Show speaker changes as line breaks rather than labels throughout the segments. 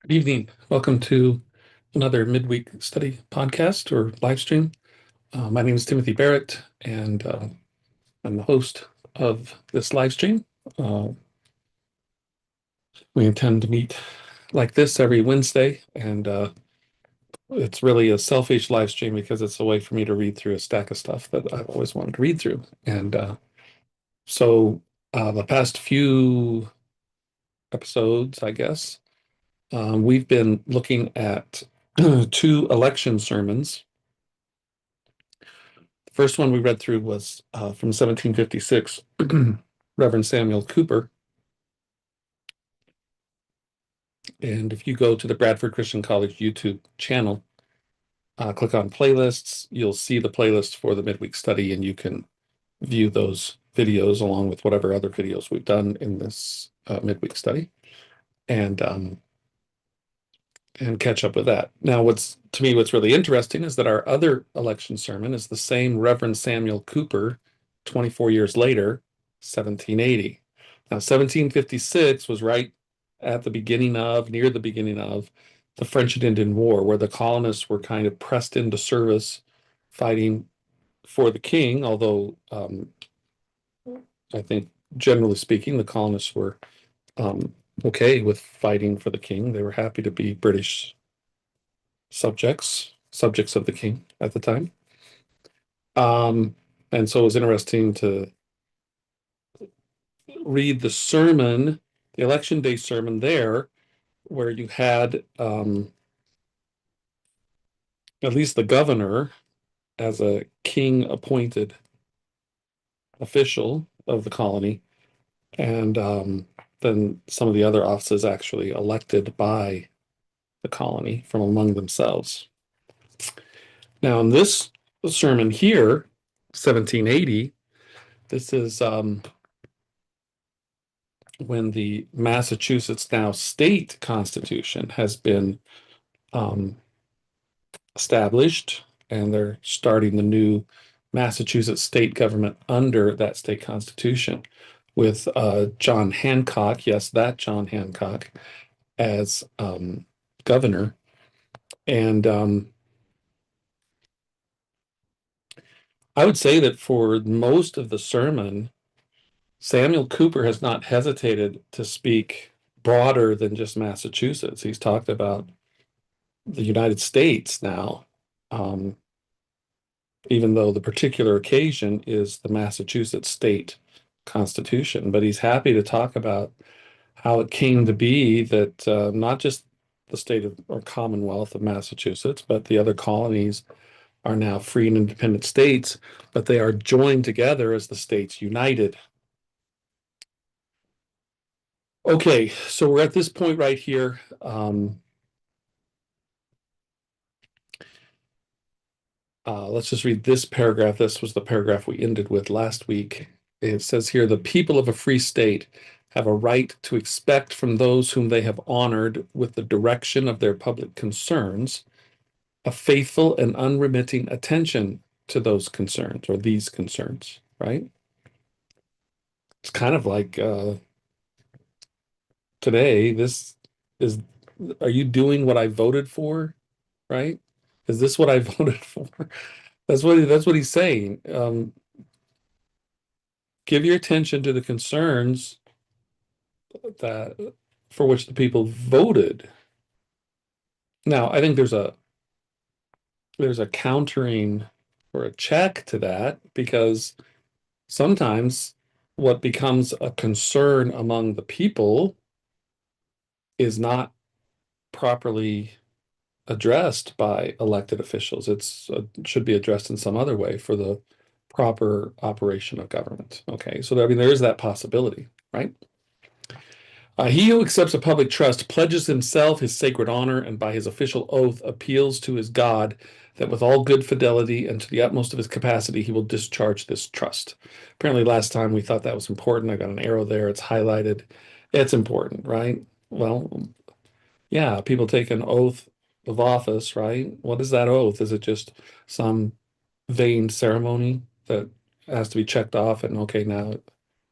Good evening. Welcome to another midweek study podcast or live stream. My name is Timothy Barrett, and I'm the host of this live stream. Uh, we intend to meet like this every Wednesday, and it's really a selfish live stream because it's a way for me to read through a stack of stuff that I've always wanted to read through. And so the past few episodes, I guess, we've been looking at two election sermons. First one we read through was from 1756, Reverend Samuel Cooper. And if you go to the Bradford Christian College YouTube channel, click on playlists, you'll see the playlist for the midweek study, and you can view those videos along with whatever other videos we've done in this midweek study, and and catch up with that. Now, what's really interesting is that our other election sermon is the same Reverend Samuel Cooper, 24 years later, 1780. Now, 1756 was right at the beginning of, near the beginning of the French and Indian War, where the colonists were kind of pressed into service, fighting for the king, although I think generally speaking, the colonists were okay with fighting for the king. They were happy to be British subjects of the king at the time. Um, and so it was interesting to read the sermon, the election day sermon there, where you had at least the governor as a king appointed official of the colony, and then some of the other offices actually elected by the colony from among themselves. Now, in this sermon here, 1780, this is when the Massachusetts now state constitution has been um, established, and they're starting the new Massachusetts state government under that state constitution with John Hancock, yes, that John Hancock, as governor. And I would say that for most of the sermon, Samuel Cooper has not hesitated to speak broader than just Massachusetts. He's talked about the United States now, um, even though the particular occasion is the Massachusetts state constitution. But he's happy to talk about how it came to be that not just the state of or Commonwealth of Massachusetts, but the other colonies are now free and independent states, but they are joined together as the states united. Okay, so we're at this point right here. Let's just read this paragraph. This was the paragraph we ended with last week. It says here, the people of a free state have a right to expect from those whom they have honored with the direction of their public concerns a faithful and unremitting attention to those concerns or these concerns, right? It's kind of like today, this is, are you doing what I voted for, right? Is this what I voted for? That's what he's saying. Give your attention to the concerns that for which the people voted. Now, I think there's a countering or a check to that, because sometimes what becomes a concern among the people is not properly addressed by elected officials. It should be addressed in some other way for the proper operation of government. Okay, so I mean there is that possibility, right? He who accepts a public trust pledges himself his sacred honor, and by his official oath appeals to his God that with all good fidelity and to the utmost of his capacity he will discharge this trust. Apparently, last time we thought that was important. I got an arrow there. It's highlighted. It's important, right? Well, yeah, people take an oath of office, right? What is that oath? Is it just some vain ceremony that has to be checked off and okay, now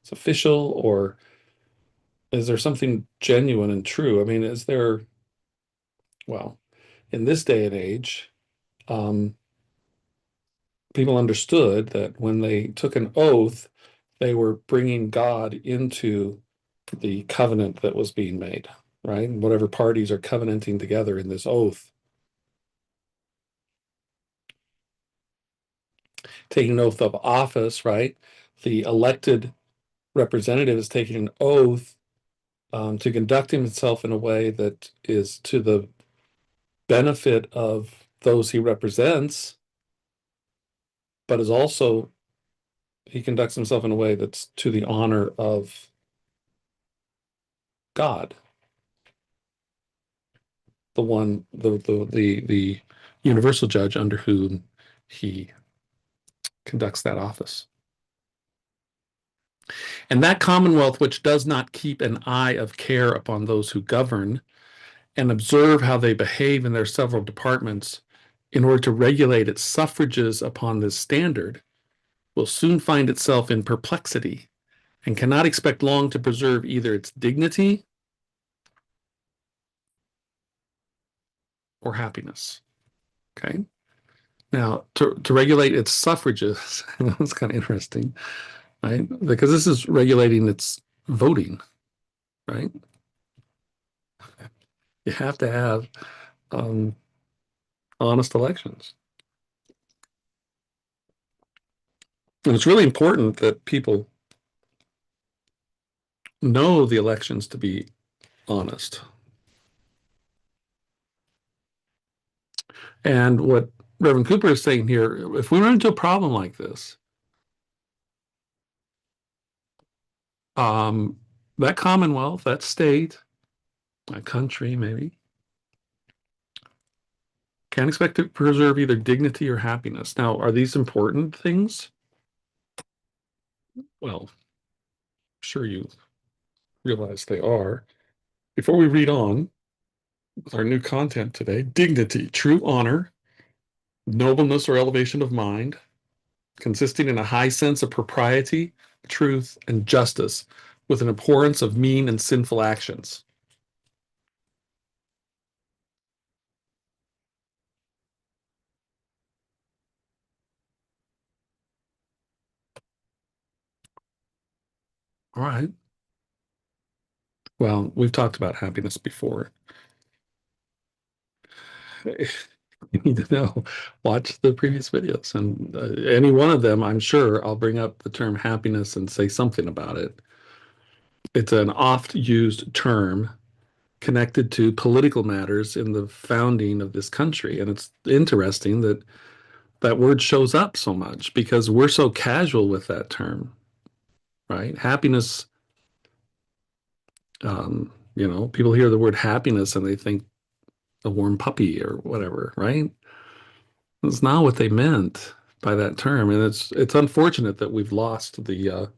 it's official, or is there something genuine and true? I mean, is there Well, in this day and age, um, people understood that when they took an oath, they were bringing God into the covenant that was being made, right? And whatever parties are covenanting together in this oath, taking an oath of office, right? The elected representative is taking an oath to conduct himself in a way that is to the benefit of those he represents, but is also, he conducts himself in a way that's to the honor of God, the one, the universal judge under whom he conducts that office. And that commonwealth which does not keep an eye of care upon those who govern and observe how they behave in their several departments in order to regulate its suffrages upon this standard will soon find itself in perplexity and cannot expect long to preserve either its dignity or happiness. Okay. Now, to regulate its suffrages, that's kind of interesting, right? Because this is regulating its voting, right? You have to have um, honest elections. And it's really important that people know the elections to be honest. And what Reverend Cooper is saying here, if we run into a problem like this, um, that commonwealth, that state, that country, maybe, can't expect to preserve either dignity or happiness. Now, are these important things? Well, sure you realize they are. Before we read on with our new content today, dignity, true honor, nobleness or elevation of mind, consisting in a high sense of propriety, truth, and justice, with an abhorrence of mean and sinful actions. All right. Well, we've talked about happiness before. You need to know, watch the previous videos, and any one of them, I'm sure I'll bring up the term happiness and say something about it. It's an oft used term connected to political matters in the founding of this country. And it's interesting that that word shows up so much because we're so casual with that term, right? Happiness, people hear the word happiness and they think a warm puppy or whatever, right? That's not what they meant by that term. And it's unfortunate that we've lost the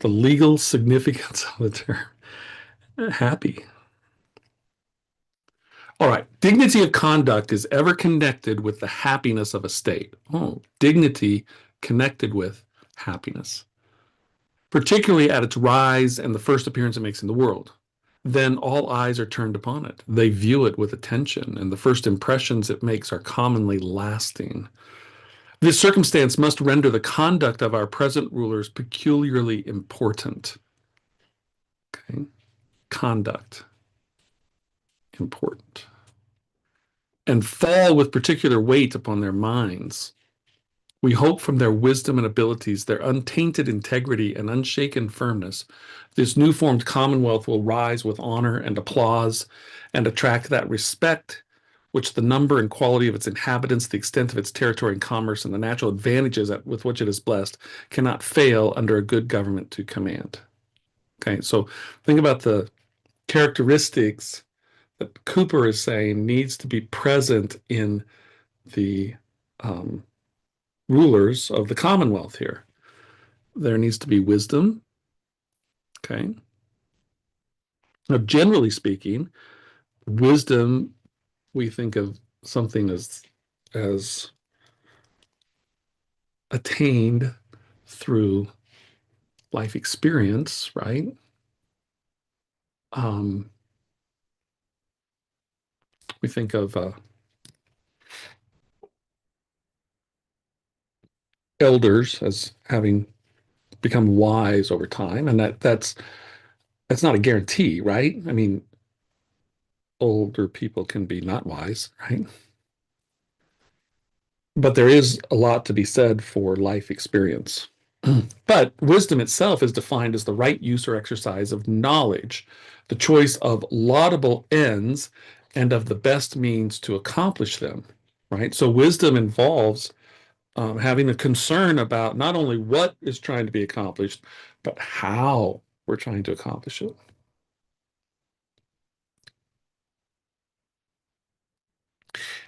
legal significance of the term happy. All right. Dignity of conduct is ever connected with the happiness of a state. Oh, dignity connected with happiness, particularly at its rise and the first appearance it makes in the world. Then all eyes are turned upon it. They view it with attention, and the first impressions it makes are commonly lasting. This circumstance must render the conduct of our present rulers peculiarly important. Okay. Conduct, important. And fall with particular weight upon their minds. We hope from their wisdom and abilities, their untainted integrity and unshaken firmness, this new formed commonwealth will rise with honor and applause and attract that respect which the number and quality of its inhabitants, the extent of its territory and commerce, and the natural advantages with which it is blessed cannot fail under a good government to command. Okay, so think about the characteristics that Cooper is saying needs to be present in the um, rulers of the Commonwealth here. There needs to be wisdom. Okay. Now, generally speaking, wisdom, we think of something as attained through life experience, right? Um, We think of elders as having become wise over time, and that's not a guarantee, right? I mean, older people can be not wise, right? But there is a lot to be said for life experience. But wisdom itself is defined as the right use or exercise of knowledge, the choice of laudable ends, and of the best means to accomplish them, right? So wisdom involves having a concern about not only what is trying to be accomplished, but how we're trying to accomplish it.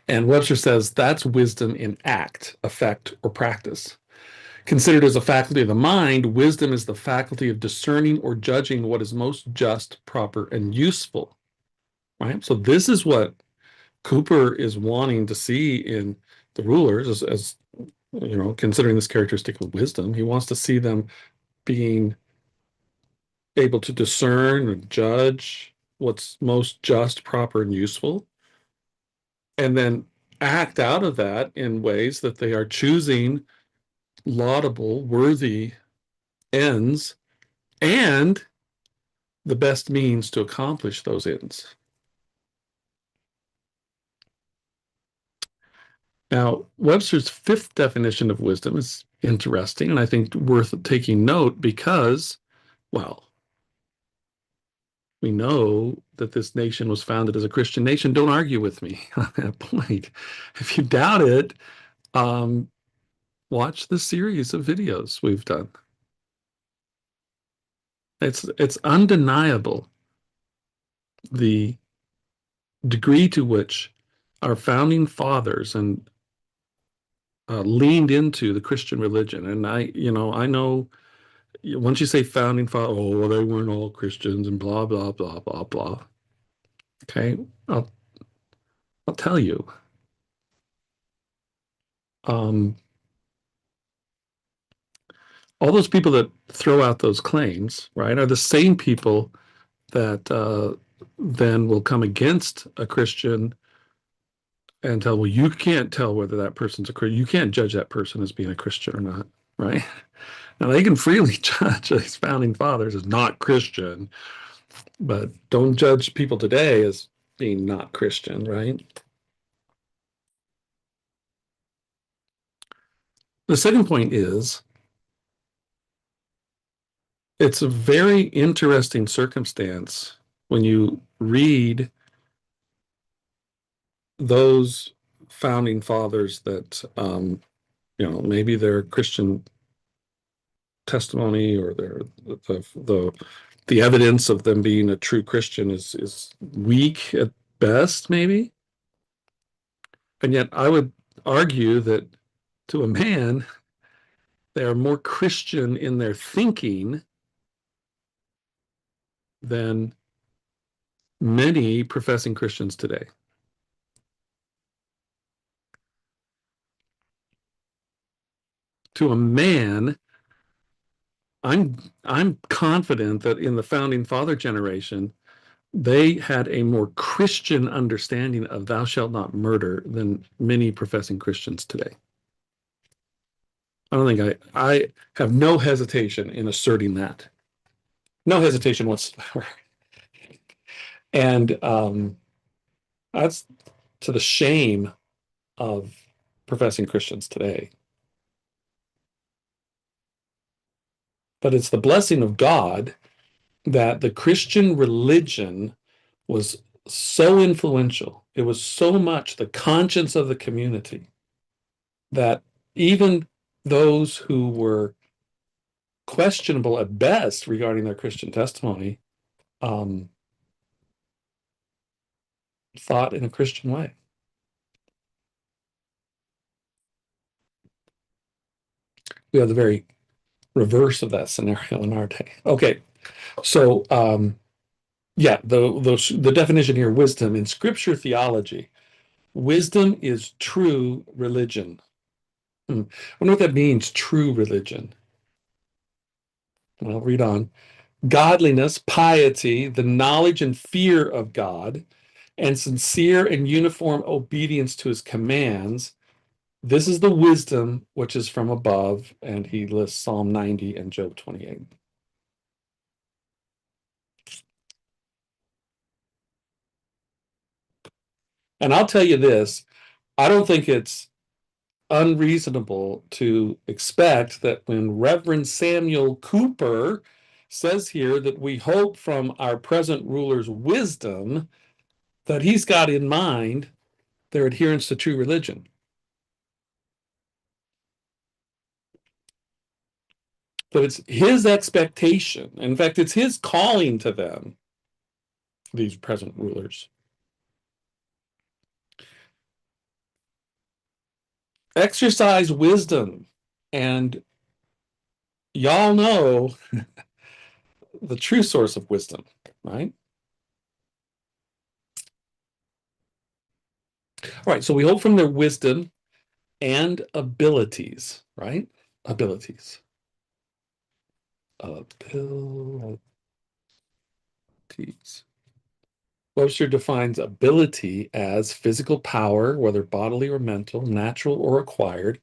And Webster says that's wisdom in act, effect, or practice. Considered as a faculty of the mind, wisdom is the faculty of discerning or judging what is most just, proper, and useful. Right? So this is what Cooper is wanting to see in the rulers as considering this characteristic of wisdom. He wants to see them being able to discern and judge what's most just, proper, and useful, and then act out of that in ways that they are choosing laudable, worthy ends and the best means to accomplish those ends. Now, Webster's fifth definition of wisdom is interesting and I think worth taking note because, well, we know that this nation was founded as a Christian nation. Don't argue with me on that point. If you doubt it, um, watch the series of videos we've done. It's undeniable the degree to which our founding fathers and leaned into the Christian religion. And I know once you say founding father, oh, well, they weren't all Christians and blah, blah, blah, blah, blah. Okay. I'll, I'll tell you. Um, all those people that throw out those claims, right, are the same people that then will come against a Christian and tell, well, you can't tell whether that person's a Christian. You can't judge that person as being a Christian or not, right? Now they can freely judge these founding fathers as not Christian, but don't judge people today as being not Christian, right? The second point is it's a very interesting circumstance when you read those founding fathers that maybe their Christian testimony or the evidence of them being a true Christian is weak at best, maybe. And yet I would argue that to a man, they are more Christian in their thinking than many professing Christians today. To a man, I'm confident that in the founding father generation, they had a more Christian understanding of thou shalt not murder than many professing Christians today. I don't think I have no hesitation in asserting that. No hesitation whatsoever. And that's to the shame of professing Christians today. But it's the blessing of God that the Christian religion was so influential. It was so much the conscience of the community that even those who were questionable at best regarding their Christian testimony um, thought in a Christian way. We have the very reverse of that scenario in our day. Okay, so yeah, the definition here, wisdom in Scripture theology. Wisdom is true religion. I wonder what that means, true religion. I'll read on. Godliness, piety, the knowledge and fear of God, and sincere and uniform obedience to his commands. This is the wisdom which is from above. And he lists Psalm 90 and Job 28. And I'll tell you this, I don't think it's unreasonable to expect that when Reverend Samuel Cooper says here that we hope from our present ruler's wisdom, that he's got in mind their adherence to true religion. That it's his expectation. In fact, it's his calling to them, these present rulers. Exercise wisdom. And y'all know the true source of wisdom, right? All right, so we hope from their wisdom and abilities, right? Abilities. Abilities. Webster defines ability as physical power, whether bodily or mental, natural or acquired,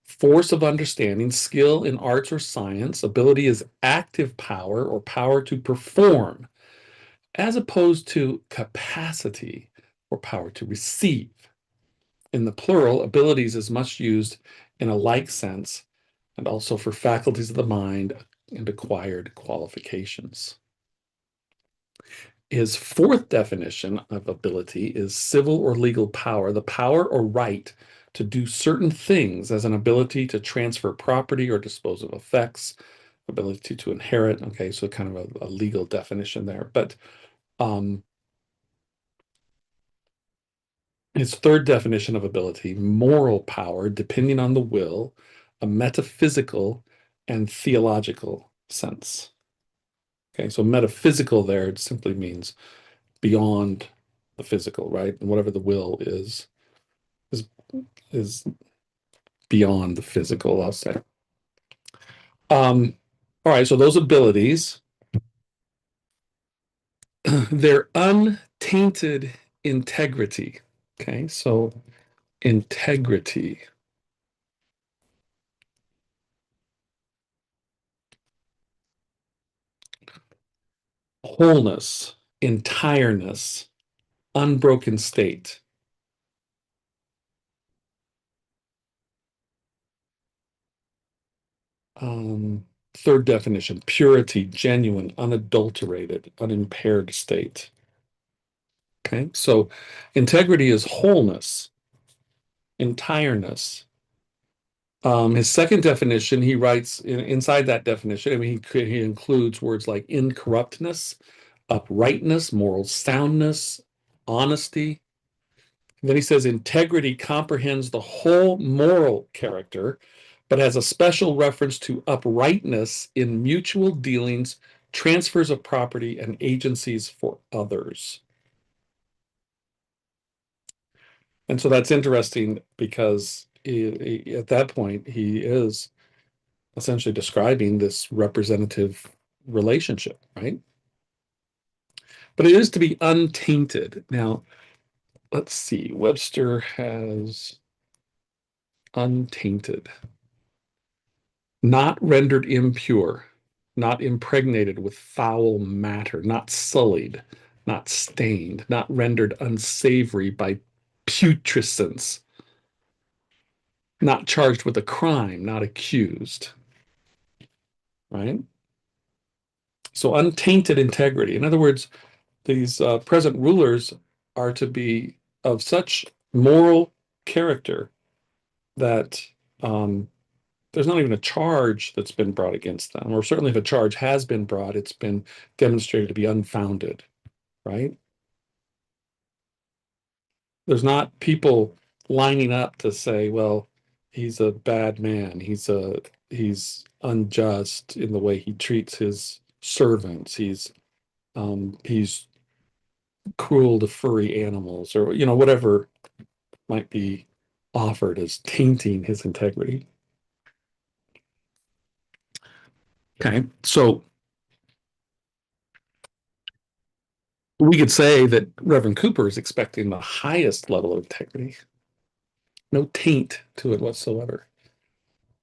force of understanding, skill in arts or science. Ability is active power or power to perform, as opposed to capacity or power to receive. In the plural, abilities is much used in a like sense and also for faculties of the mind and acquired qualifications. His fourth definition of ability is civil or legal power, the power or right to do certain things, as an ability to transfer property or dispose of effects, ability to inherit. Okay, so kind of a legal definition there. But his third definition of ability, moral power, depending on the will, a metaphysical and theological sense. Okay, so metaphysical there, it simply means beyond the physical, right? And whatever the will is is beyond the physical, I'll say. All right, so those abilities, they're untainted integrity. Okay, so integrity. Wholeness, entireness, unbroken state. Third definition, purity, genuine, unadulterated, unimpaired state. Okay, so integrity is wholeness, entireness. His second definition, he writes inside that definition, I mean, he includes words like incorruptness, uprightness, moral soundness, honesty. And then he says integrity comprehends the whole moral character, but has a special reference to uprightness in mutual dealings, transfers of property, and agencies for others. And so that's interesting because at that point, he is essentially describing this representative relationship, right? But it is to be untainted. Now, let's see. Webster has untainted, not rendered impure, not impregnated with foul matter, not sullied, not stained, not rendered unsavory by putrescence, not charged with a crime, not accused, right? So untainted integrity. In other words, these present rulers are to be of such moral character that there's not even a charge that's been brought against them, or certainly if a charge has been brought, it's been demonstrated to be unfounded, right? There's not people lining up to say, well, he's a bad man, he's unjust in the way he treats his servants, he's cruel to furry animals, or whatever might be offered as tainting his integrity. Okay, so We could say that Reverend Cooper is expecting the highest level of integrity, no taint to it whatsoever.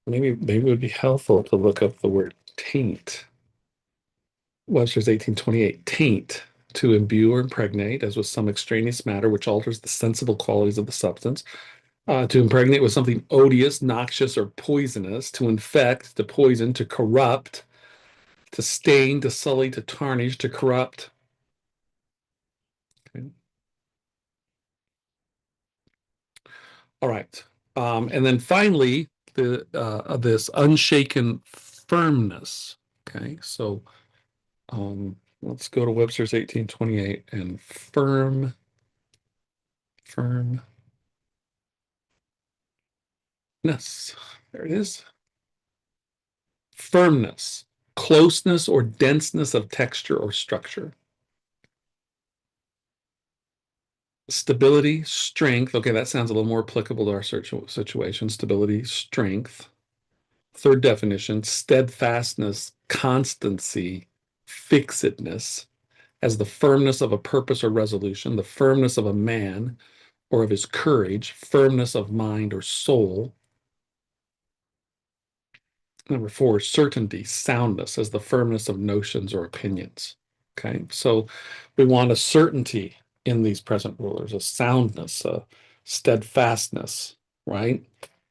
Maybe it would be helpful to look up the word taint. Webster's 1828, taint, to imbue or impregnate, as with some extraneous matter which alters the sensible qualities of the substance, to impregnate with something odious, noxious, or poisonous, to infect, to poison, to corrupt, to stain, to sully, to tarnish, to corrupt. Okay. All right. And then finally, this unshaken firmness. Okay, so let's go to Webster's 1828 and firmness. There it is. Firmness, closeness or denseness of texture or structure. Stability, strength. Okay, that sounds a little more applicable to our situation. Stability, strength. Third definition, steadfastness, constancy, fixedness, as the firmness of a purpose or resolution, the firmness of a man or of his courage, firmness of mind or soul. Number four, certainty, soundness, as the firmness of notions or opinions. Okay, so we want a certainty in these present rulers, a soundness, a steadfastness, right?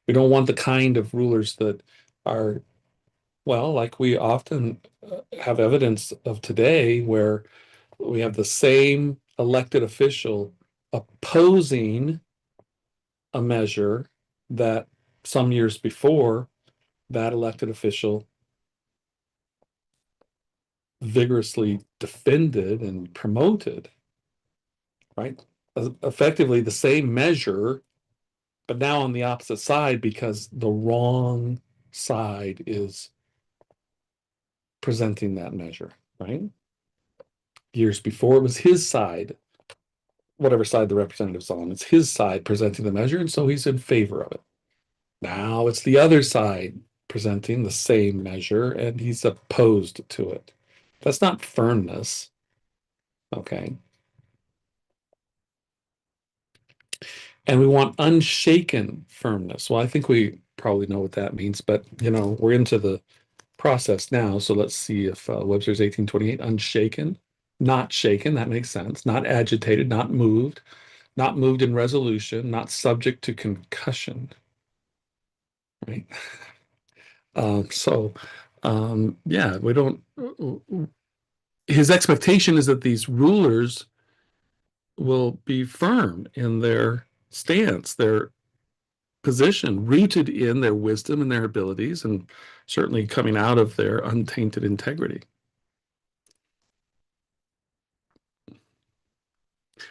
We don't want the kind of rulers that are, well, like we often have evidence of today, where we have the same elected official opposing a measure that some years before that elected official vigorously defended and promoted, right? Effectively the same measure, but now on the opposite side because the wrong side is presenting that measure, right? Years before, it was his side, whatever side the representative's on, it's his side presenting the measure, and so he's in favor of it. Now it's the other side presenting the same measure, and he's opposed to it. That's not firmness, okay? And we want unshaken firmness. Well, I think we probably know what that means, but we're into the process now. So let's see if Webster's 1828, unshaken, not shaken, that makes sense, not agitated, not moved in resolution, not subject to concussion, right? Yeah, we don't, his expectation is that these rulers will be firm in their stance, their position, rooted in their wisdom and their abilities, and certainly coming out of their untainted integrity.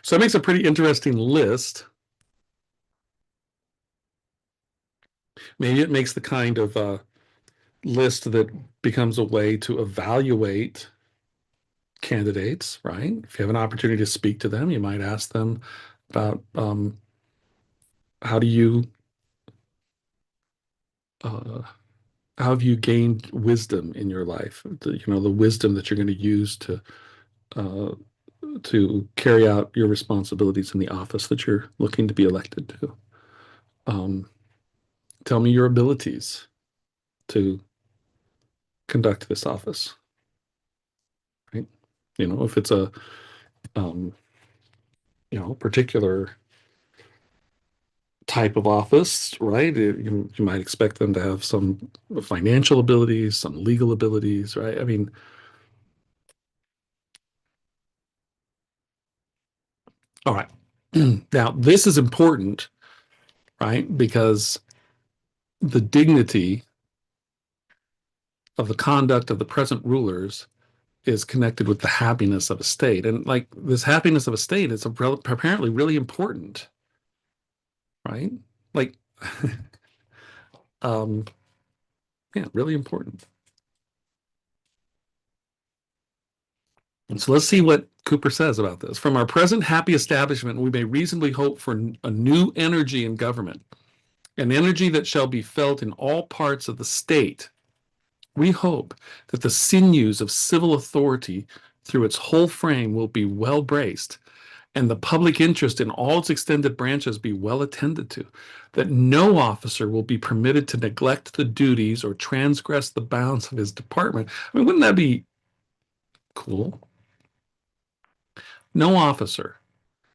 So it makes a pretty interesting list. Maybe it makes the kind of list that becomes a way to evaluate candidates, right? If you have an opportunity to speak to them, you might ask them about how do you uh, how have you gained wisdom in your life? The wisdom that you're going to use uh, to carry out your responsibilities in the office that you're looking to be elected to. Um, Tell me your abilities to conduct this office, right? If it's a um, particular type of office, right? You might expect them to have some financial abilities, some legal abilities, right? I mean, all right. Now, this is important, right? Because the dignity of the conduct of the present rulers is connected with the happiness of a state. And like this happiness of a state is apparently really important, right? Like, um, yeah, really important. And so let's see what Cooper says about this. From our present happy establishment, we may reasonably hope for a new energy in government, an energy that shall be felt in all parts of the state. We hope that the sinews of civil authority through its whole frame will be well braced, and the public interest in all its extended branches be well attended to, that no officer will be permitted to neglect the duties or transgress the bounds of his department. I mean, wouldn't that be cool? No officer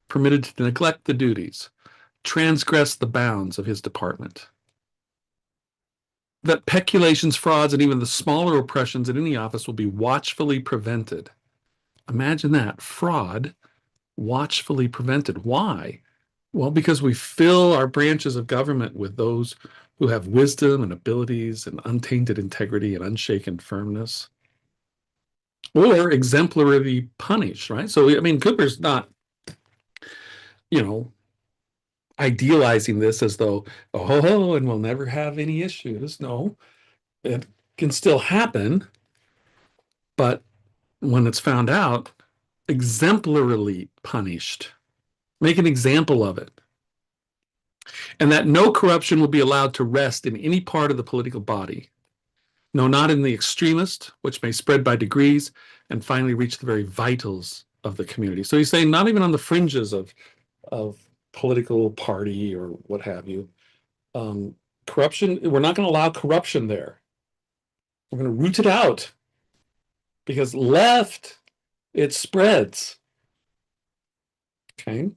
permitted to neglect the duties, transgress the bounds of his department. That peculations, frauds, and even the smaller oppressions in any office will be watchfully prevented. Imagine that. Fraud, watchfully prevented. Why? Well, because we fill our branches of government with those who have wisdom and abilities and untainted integrity and unshaken firmness, or exemplarily punished, right? So, I mean, Cooper's not, you know, idealizing this as though, oh, and we'll never have any issues. No, it can still happen, but when it's found out, exemplarily punished. Make an example of it. And that no corruption will be allowed to rest in any part of the political body. No, not in the extremist, which may spread by degrees and finally reach the very vitals of the community. So he's saying not even on the fringes of political party or what have you. Corruption, we're not going to allow corruption there. We're going to root it out because left, it spreads. Okay.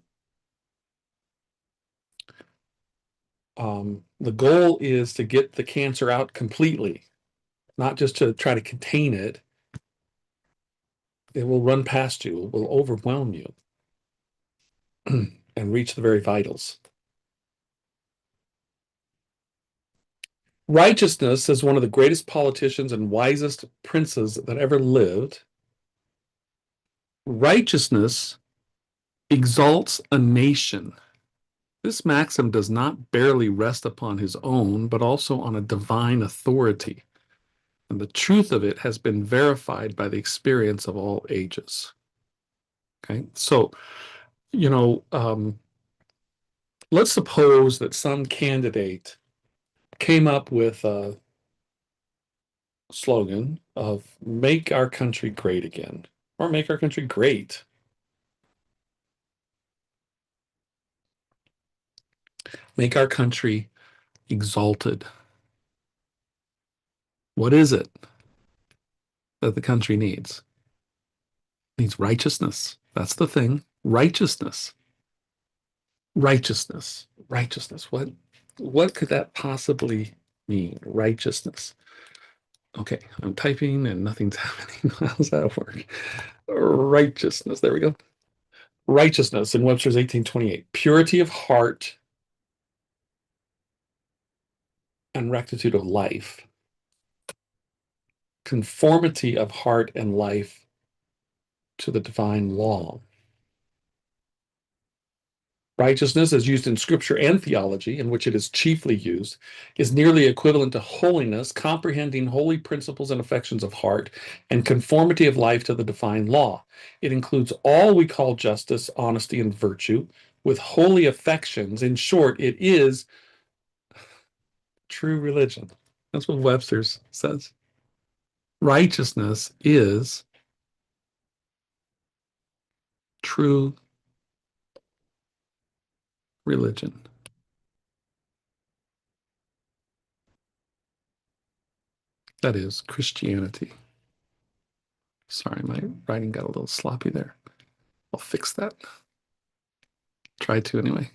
The goal is to get the cancer out completely, not just to try to contain it. It will run past you, it will overwhelm you and reach the very vitals. Righteousness, as one of the greatest politicians and wisest princes that ever lived, righteousness exalts a nation. This maxim does not barely rest upon his own, but also on a divine authority. And the truth of it has been verified by the experience of all ages. Okay, so, you know, let's suppose that some candidate came up with a slogan of make our country great again, or make our country great. Make our country exalted. What is it that the country needs? It needs righteousness. That's the thing. Righteousness. Righteousness. Righteousness. What could that possibly mean? Righteousness. Okay, I'm typing and nothing's happening. How's that work? Righteousness. There we go. Righteousness in Webster's 1828. Purity of heart and rectitude of life. Conformity of heart and life to the divine law. Righteousness, as used in scripture and theology, in which it is chiefly used, is nearly equivalent to holiness, comprehending holy principles and affections of heart, and conformity of life to the divine law. It includes all we call justice, honesty, and virtue, with holy affections. In short, it is true religion. That's what Webster says. Righteousness is true religion. That is Christianity. Sorry, my writing got a little sloppy there. I'll fix that. Try to anyway.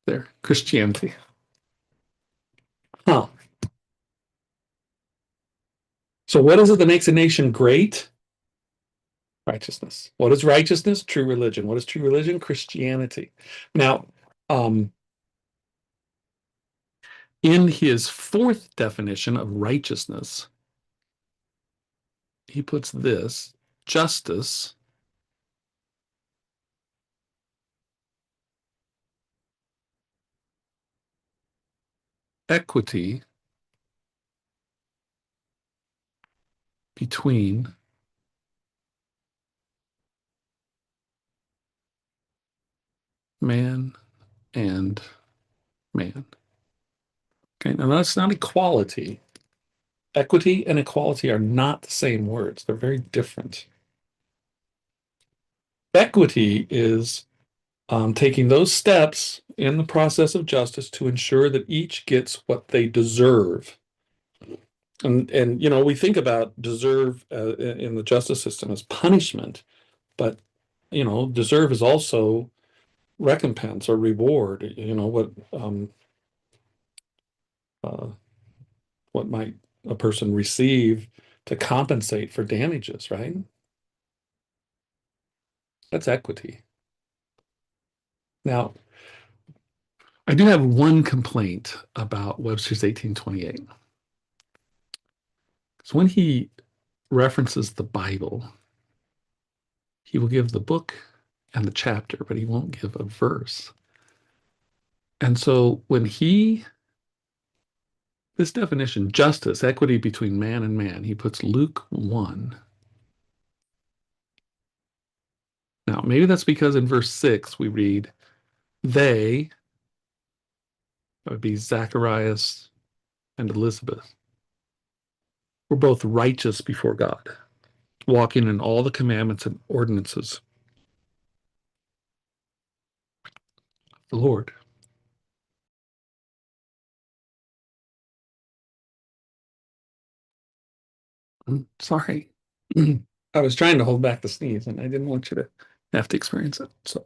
There, Christianity. Huh. So what is it that makes a nation great? Righteousness. What is righteousness? True religion. What is true religion? Christianity. Now, in his fourth definition of righteousness, he puts this: justice, equity between man and man. Okay, now that's not equality. Equity and equality are not the same words. They're very different. Equity is taking those steps in the process of justice to ensure that each gets what they deserve. And we think about deserve in the justice system as punishment, but deserve is also recompense or reward. Uh, what might a person receive to compensate for damages, right? That's equity. Now, I do have one complaint about Webster's 1828. So when he references the Bible, he will give the book and the chapter, but he won't give a verse. And so this definition, justice, equity between man and man, he puts Luke 1. Now, maybe that's because in verse 6 we read, they, that would be Zacharias and Elizabeth, were both righteous before God, walking in all the commandments and ordinances of the Lord. I'm sorry. I was trying to hold back the sneeze and I didn't want you to have to experience it. So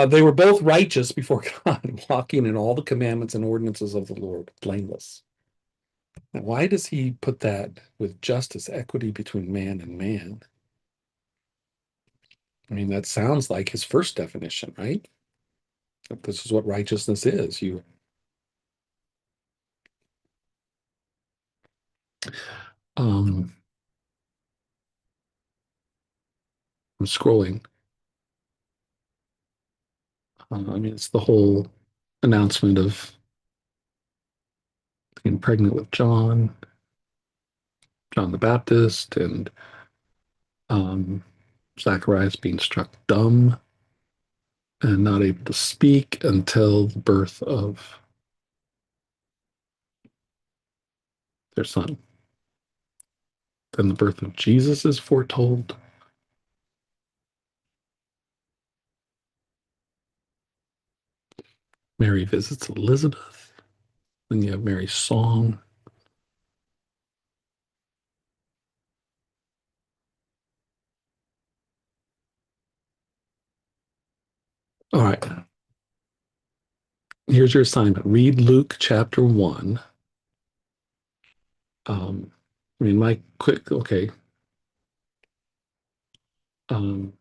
they were both righteous before God, walking in all the commandments and ordinances of the Lord, blameless. Now, why does he put that with justice, equity between man and man? I mean, that sounds like his first definition, right? This is what righteousness is. Um, I'm scrolling. I mean, it's the whole announcement of being pregnant with John the Baptist, and um, Zacharias being struck dumb and not able to speak until the birth of their son. Then the birth of Jesus is foretold. Mary visits Elizabeth. Then you have Mary's song. All right. Here's your assignment. Read Luke chapter 1. I mean, okay. Um,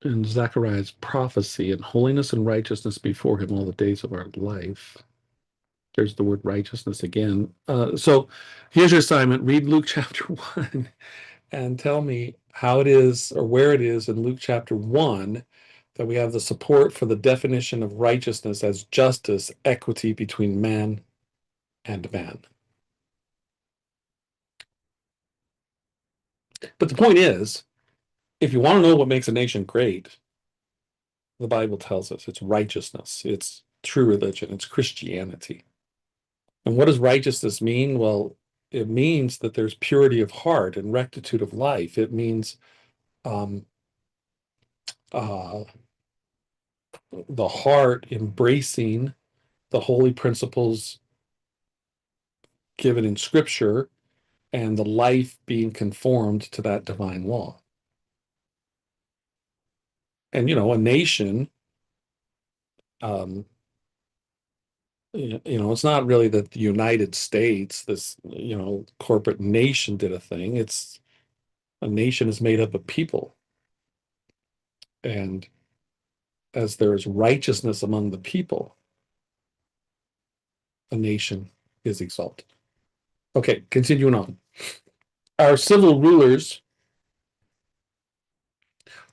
and Zechariah's prophecy and holiness and righteousness before him all the days of our life. There's the word righteousness again. So here's your assignment. Read Luke chapter 1 and tell me how it is or where it is in Luke chapter 1 that we have the support for the definition of righteousness as justice, equity between man and man. But the point is, if you want to know what makes a nation great, the Bible tells us it's righteousness, it's true religion, it's Christianity. And what does righteousness mean? Well, it means that there's purity of heart and rectitude of life. It means um, uh, the heart embracing the holy principles given in Scripture and the life being conformed to that divine law. And, a nation, um, it's not really that the United States, this, corporate nation did a thing. It's a nation is made up of people. And as there is righteousness among the people, a nation is exalted. Okay, continuing on. Our civil rulers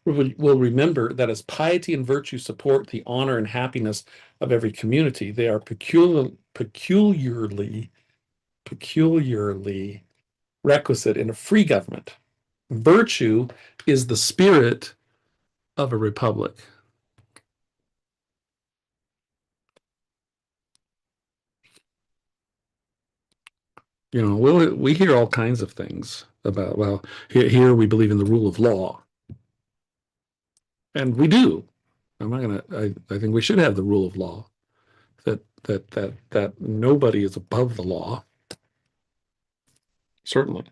will remember that as piety and virtue support the honor and happiness of every community, they are peculiarly requisite in a free government. Virtue is the spirit of a republic. we hear all kinds of things about, well, here we believe in the rule of law, and we do. I think we should have the rule of law, that nobody is above the law, certainly.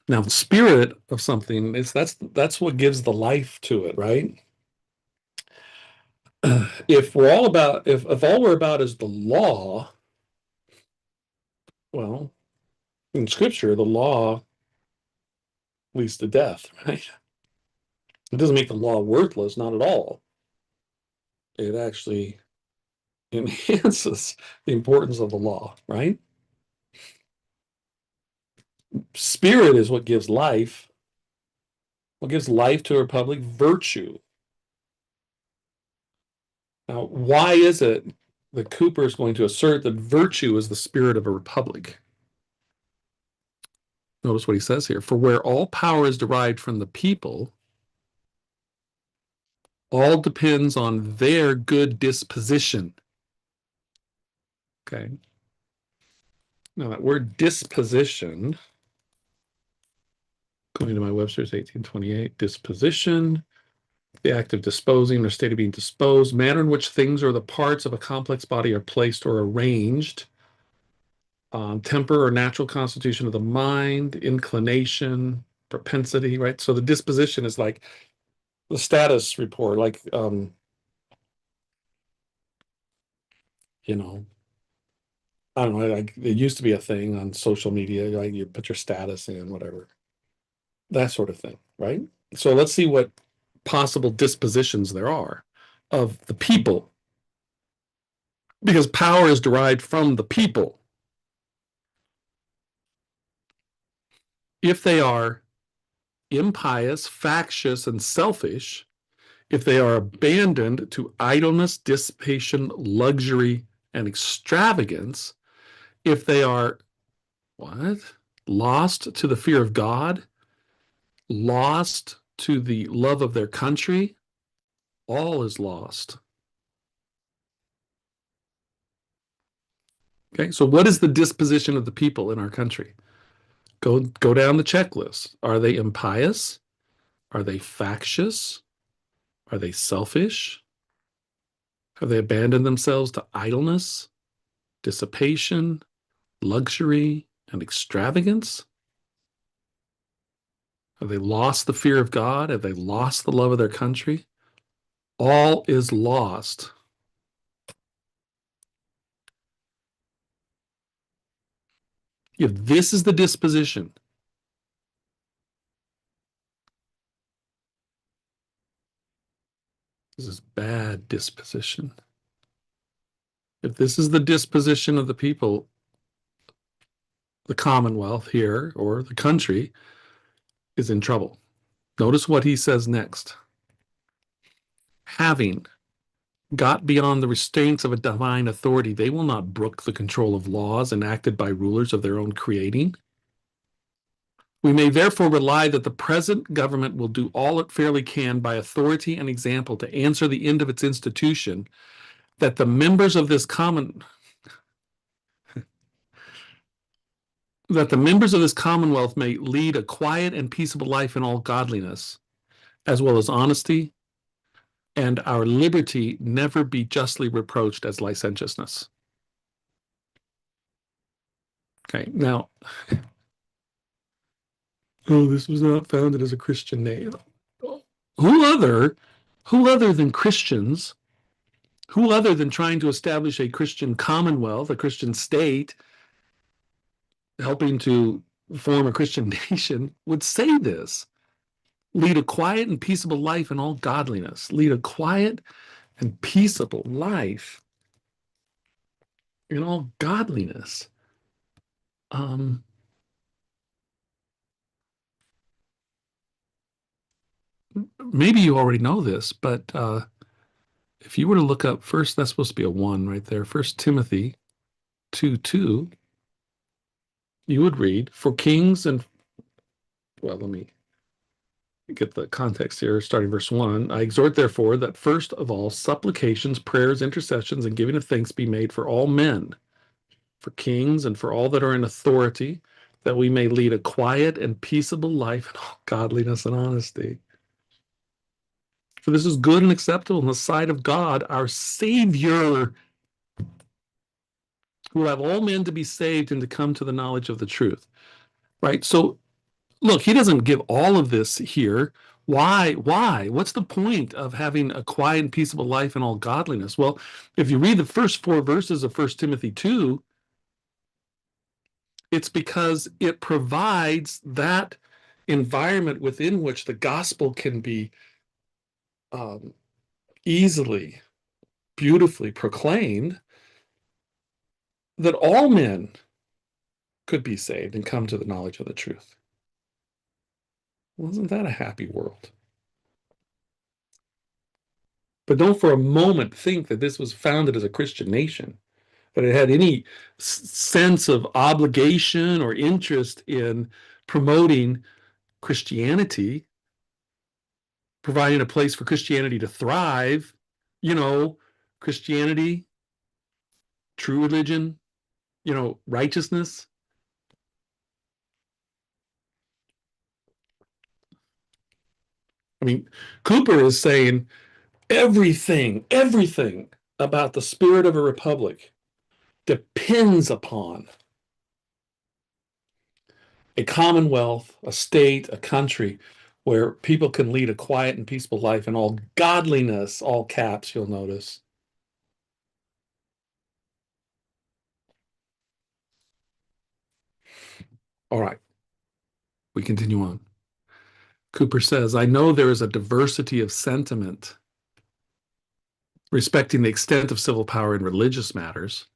Now, the spirit of something is that's what gives the life to it, right? If all we're about is the law, well, in Scripture, the law leads to death, right? It doesn't make the law worthless, not at all. It actually enhances the importance of the law, right? Spirit is what gives life. What gives life to a republic? Virtue. Now, why is it that Cooper is going to assert that virtue is the spirit of a republic? Notice what he says here. For where all power is derived from the people, all depends on their good disposition. Okay. Now, that word disposition, going to my Webster's 1828, disposition, the act of disposing or state of being disposed, manner in which things or the parts of a complex body are placed or arranged, temper or natural constitution of the mind, inclination, propensity, right? So the disposition is like the status report, like, you know, I don't know, like it used to be a thing on social media, like you put your status in, whatever, that sort of thing, right? So let's see what possible dispositions there are of the people, because power is derived from the people. If they are impious, factious, and selfish, if they are abandoned to idleness, dissipation, luxury, and extravagance, if they are what? Lost to the fear of God, lost to the love of their country, all is lost. Okay, so what is the disposition of the people in our country? Go down the checklist. Are they impious? Are they factious? Are they selfish? Have they abandoned themselves to idleness, dissipation, luxury, and extravagance? Have they lost the fear of God? Have they lost the love of their country? All is lost. If this is the disposition, this is bad disposition. If this is the disposition of the people, the Commonwealth here, or the country, is in trouble. Notice what he says next. Having got beyond the restraints of a divine authority, they will not brook the control of laws enacted by rulers of their own creating. We may therefore rely that the present government will do all it fairly can by authority and example to answer the end of its institution, that the members of this commonwealth may lead a quiet and peaceable life in all godliness, as well as honesty, and our liberty never be justly reproached as licentiousness. Okay, now, this was not founded as a Christian name. Who other than Christians, who other than trying to establish a Christian commonwealth, a Christian state, helping to form a Christian nation, would say this? Lead a quiet and peaceable life in all godliness. Lead a quiet and peaceable life in all godliness. Maybe you already know this, but if you were to look up first, that's supposed to be a 1 right there. 1 Timothy 2:2, you would read, for kings and, well, let me get the context here, starting verse 1. I exhort, therefore, that first of all, supplications, prayers, intercessions, and giving of thanks be made for all men. for kings and for all that are in authority, that we may lead a quiet and peaceable life in all godliness and honesty. For this is good and acceptable in the sight of God, our Savior, who will have all men to be saved and to come to the knowledge of the truth. Right? So, look, he doesn't give all of this here. Why? Why? What's the point of having a quiet and peaceable life in all godliness? Well, if you read the first 4 verses of 1 Timothy 2, it's because it provides that environment within which the gospel can be um, easily, beautifully proclaimed, that all men could be saved and come to the knowledge of the truth. Wasn't that a happy world? But don't for a moment think that this was founded as a Christian nation, that it had any sense of obligation or interest in promoting Christianity, providing a place for Christianity to thrive. You know, Christianity, true religion, righteousness. I mean, Cooper is saying everything about the spirit of a republic depends upon a commonwealth, a state, a country where people can lead a quiet and peaceful life in all godliness, all caps, you'll notice. All right, we continue on. Cooper says, I know there is a diversity of sentiment respecting the extent of civil power in religious matters.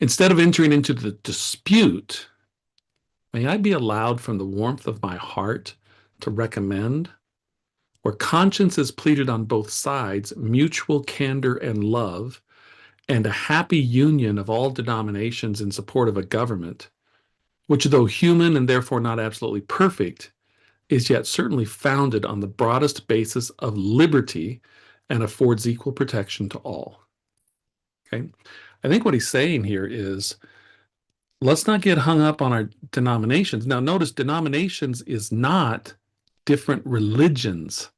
Instead of entering into the dispute, may I be allowed from the warmth of my heart to recommend, where conscience is pleaded on both sides, mutual candor and love, and a happy union of all denominations in support of a government, which, though human and therefore not absolutely perfect, is yet certainly founded on the broadest basis of liberty and affords equal protection to all. Okay. I think what he's saying here is, let's not get hung up on our denominations. Now, notice denominations is not different religions,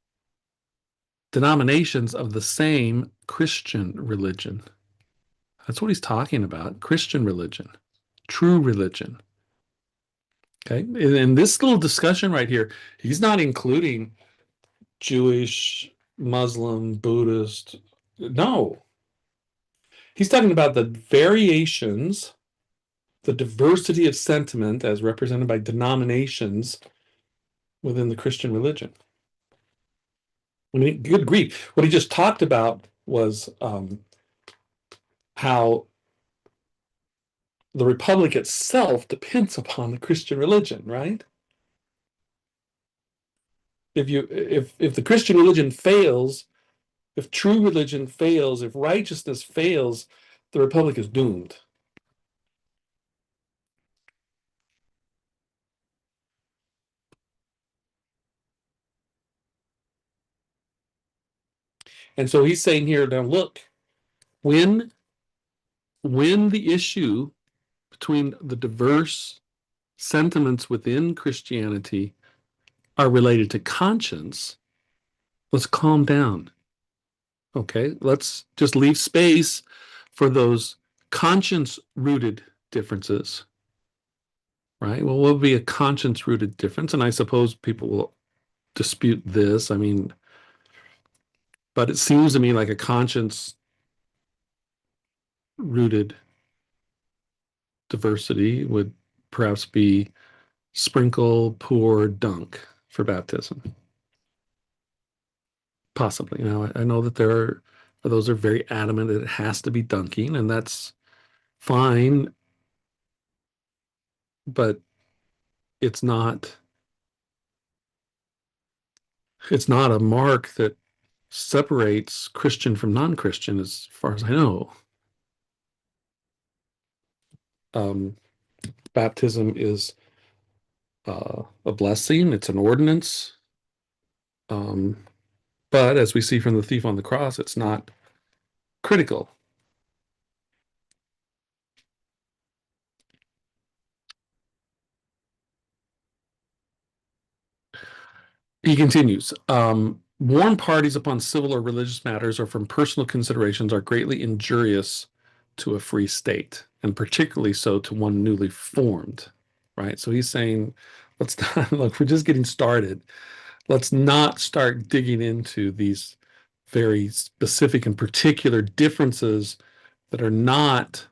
denominations of the same Christian religion. That's what he's talking about. Christian religion, true religion. Okay. In this little discussion right here, he's not including Jewish, Muslim, Buddhist. No. He's talking about the variations, the diversity of sentiment as represented by denominations within the Christian religion. I mean, good grief. What he just talked about was how the republic itself depends upon the Christian religion, right? If the Christian religion fails, if true religion fails, if righteousness fails, the republic is doomed. And so he's saying here, now look, when the issue between the diverse sentiments within Christianity are related to conscience, let's calm down. Okay, let's just leave space for those conscience-rooted differences, right? Well, what would be a conscience-rooted difference? And I suppose people will dispute this. I mean, but it seems to me like a conscience-rooted diversity would perhaps be sprinkle, pour, dunk for baptism. Possibly. I know that those are very adamant that it has to be dunking, and that's fine, but it's not a mark that separates Christian from non-Christian, as far as I know. Um, Baptism is a blessing, it's an ordinance. Um, but as we see from the thief on the cross, it's not critical. He continues, warm parties upon civil or religious matters or from personal considerations are greatly injurious to a free state, and particularly so to one newly formed, right? So he's saying, let's not, look, we're just getting started. Let's not start digging into these very specific and particular differences that are not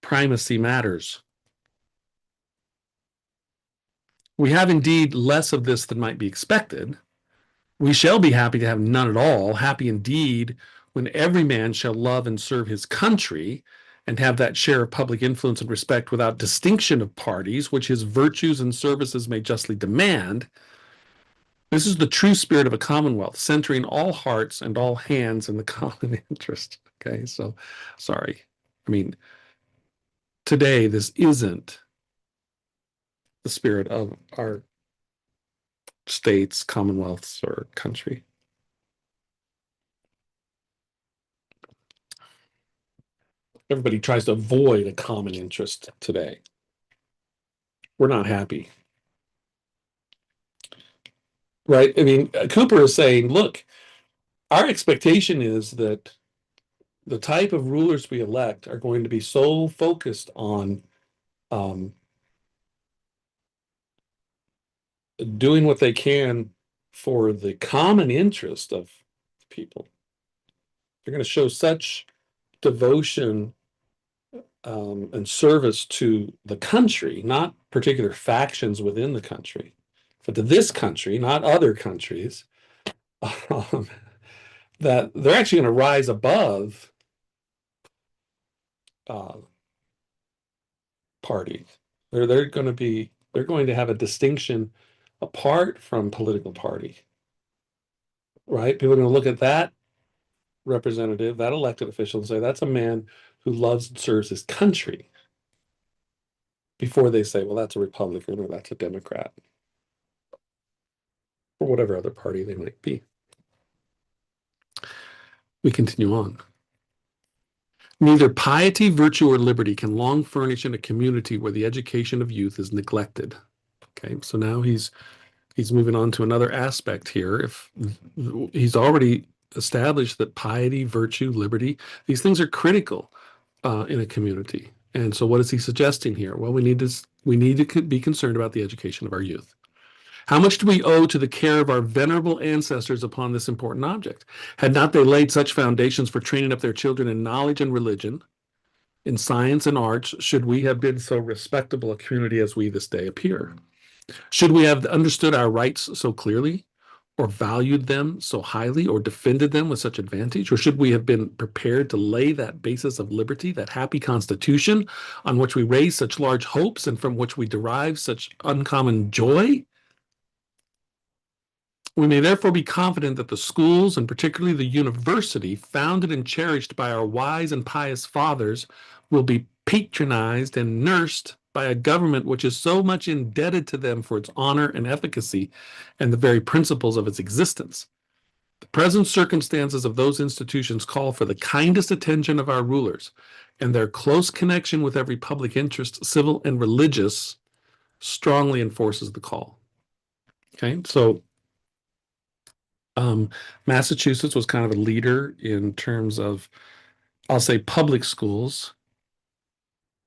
primacy matters. We have indeed less of this than might be expected. We shall be happy to have none at all, happy indeed when every man shall love and serve his country and have that share of public influence and respect without distinction of parties, which his virtues and services may justly demand. This is the true spirit of a commonwealth, centering all hearts and all hands in the common interest. Okay, so sorry. I mean, today, this isn't the spirit of our states, commonwealths, or country. Everybody tries to avoid a common interest today. We're not happy. Right? I mean, Cooper is saying, look, our expectation is that the type of rulers we elect are going to be so focused on doing what they can for the common interest of people. They're going to show such devotion and service to the country, not particular factions within the country, but to this country, not other countries, that they're actually going to rise above uh, parties. They're going to have a distinction apart from political party, right? People are going to look at that representative, that elected official, and say that's a man who loves and serves his country before they say, well, that's a Republican or that's a Democrat or whatever other party they might be. We continue on. Neither piety, virtue, or liberty can long furnish in a community where the education of youth is neglected. Okay, so now he's moving on to another aspect here. If he's already established that piety, virtue, liberty, these things are critical in a community. And so what is he suggesting here? Well, we need to be concerned about the education of our youth. How much do we owe to the care of our venerable ancestors upon this important object? Had not they laid such foundations for training up their children in knowledge and religion, in science and arts, should we have been so respectable a community as we this day appear? Should we have understood our rights so clearly, or valued them so highly, or defended them with such advantage? Or should we have been prepared to lay that basis of liberty, that happy constitution, on which we raise such large hopes and from which we derive such uncommon joy? We may therefore be confident that the schools, and particularly the university, founded and cherished by our wise and pious fathers, will be patronized and nursed by a government which is so much indebted to them for its honor and efficacy and the very principles of its existence. The present circumstances of those institutions call for the kindest attention of our rulers, and their close connection with every public interest, civil and religious, strongly enforces the call. Okay, so Massachusetts was kind of a leader in terms of, I'll say, public schools,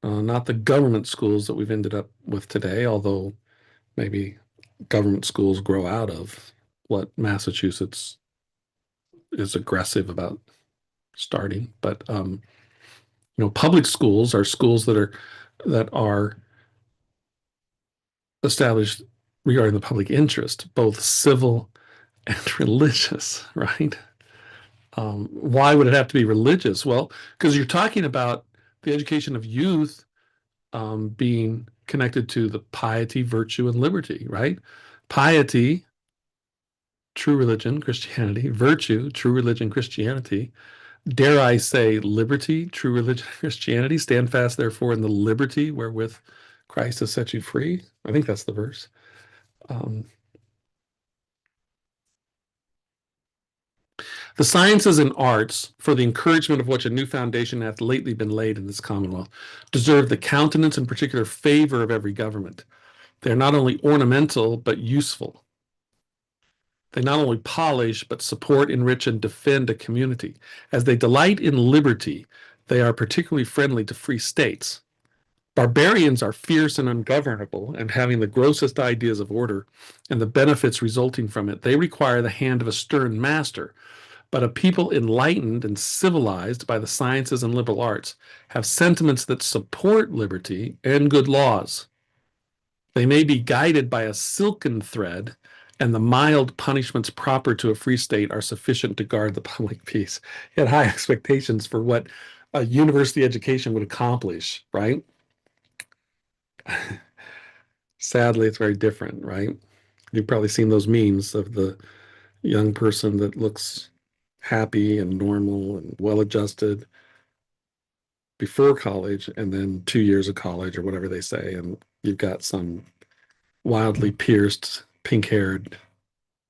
not the government schools that we've ended up with today, although maybe government schools grow out of what Massachusetts is aggressive about starting. But public schools are schools that are established regarding the public interest, both civil and religious, right? Why would it have to be religious? Well, because you're talking about the education of youth being connected to the piety, virtue, and liberty, right? Piety, true religion, Christianity; virtue, true religion, Christianity; dare I say, liberty, true religion, Christianity. Stand fast, therefore, in the liberty wherewith Christ has set you free. I think that's the verse. The sciences and arts, for the encouragement of which a new foundation hath lately been laid in this commonwealth, deserve the countenance and particular favor of every government. They are not only ornamental, but useful. They not only polish, but support, enrich, and defend a community. As they delight in liberty, they are particularly friendly to free states. Barbarians are fierce and ungovernable, and having the grossest ideas of order and the benefits resulting from it, they require the hand of a stern master. But a people enlightened and civilized by the sciences and liberal arts have sentiments that support liberty and good laws. They may be guided by a silken thread, and the mild punishments proper to a free state are sufficient to guard the public peace. He had high expectations for what a university education would accomplish, right? Sadly, it's very different, right? You've probably seen those memes of the young person that looks happy and normal and well adjusted before college, and then 2 years of college or whatever they say, and you've got some wildly pierced, pink haired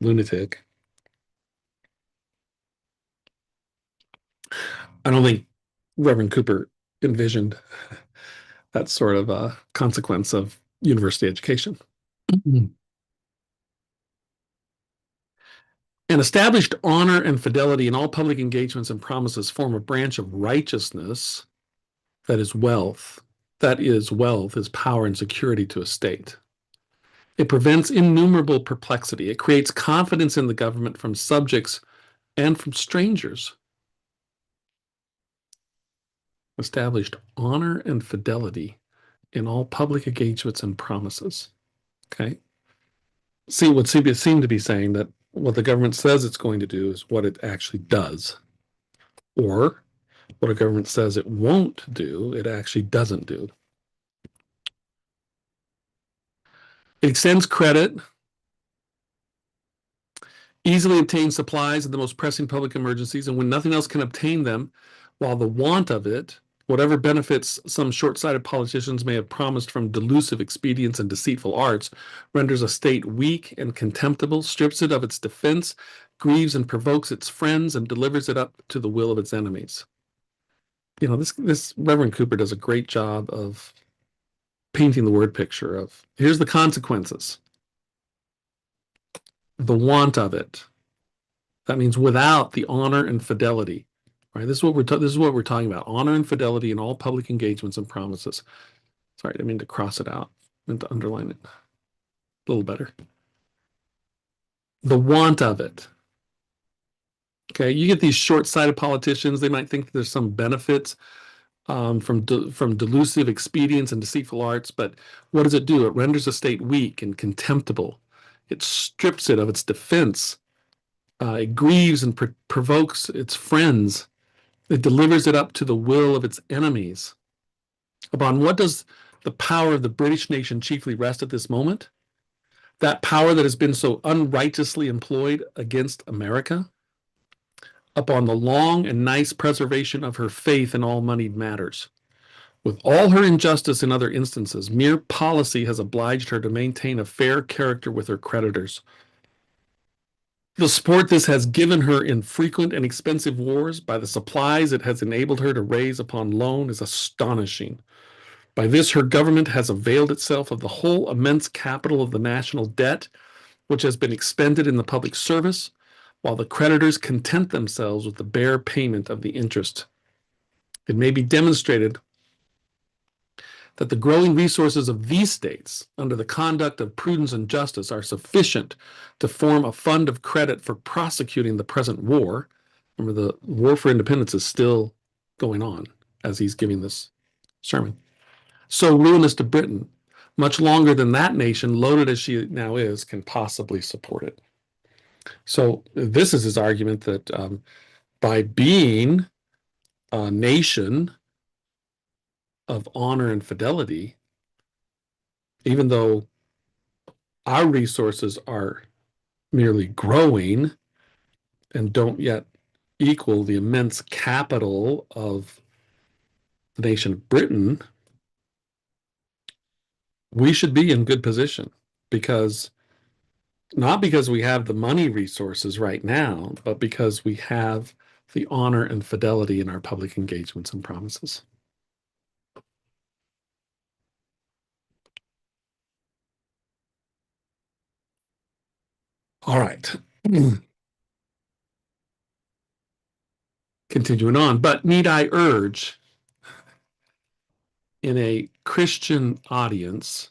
lunatic. I don't think Reverend Cooper envisioned that sort of consequence of university education. And established honor and fidelity in all public engagements and promises form a branch of righteousness that is wealth. That is wealth, is power and security to a state. It prevents innumerable perplexity. It creates confidence in the government from subjects and from strangers. Established honor and fidelity in all public engagements and promises. Okay. See, what CBS seemed to be saying that what the government says it's going to do is what it actually does. Or what a government says it won't do, it actually doesn't do. It extends credit, easily obtains supplies in the most pressing public emergencies, and when nothing else can obtain them, while the want of it, whatever benefits some short-sighted politicians may have promised from delusive expedients and deceitful arts, renders a state weak and contemptible, strips it of its defense, grieves and provokes its friends, and delivers it up to the will of its enemies. You know, this Reverend Cooper does a great job of painting the word picture of here's the consequences, the want of it. That means without the honor and fidelity, right? This is what we're talking about: honor and fidelity in all public engagements and promises. Sorry, I didn't mean to cross it out. I meant to underline it a little better. The want of it. Okay, you get these short-sighted politicians. They might think that there's some benefits from delusive expedients and deceitful arts, but what does it do? It renders a state weak and contemptible. It strips it of its defense. It grieves and provokes its friends. It delivers it up to the will of its enemies. Upon what does the power of the British nation chiefly rest at this moment? That power that has been so unrighteously employed against America? Upon the long and nice preservation of her faith in all moneyed matters. With all her injustice in other instances, mere policy has obliged her to maintain a fair character with her creditors. The support this has given her in frequent and expensive wars by the supplies it has enabled her to raise upon loan is astonishing. By this, her government has availed itself of the whole immense capital of the national debt, which has been expended in the public service, while the creditors content themselves with the bare payment of the interest. It may be demonstrated that the growing resources of these states, under the conduct of prudence and justice, are sufficient to form a fund of credit for prosecuting the present war. Remember, the war for independence is still going on as he's giving this sermon. So ruinous to Britain, much longer than that nation, loaded as she now is, can possibly support it. So this is his argument that by being a nation of honor and fidelity, even though our resources are merely growing and don't yet equal the immense capital of the nation of Britain, we should be in good position because not because we have the money resources right now, but because we have the honor and fidelity in our public engagements and promises. All right. Continuing on, but need I urge in a Christian audience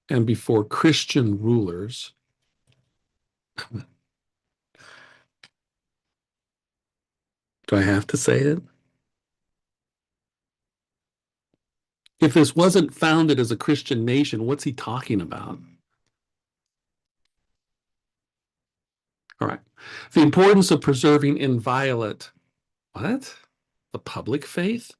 and before Christian rulers, do I have to say it? If this wasn't founded as a Christian nation, what's he talking about? All right. The importance of preserving inviolate, what? The public faith?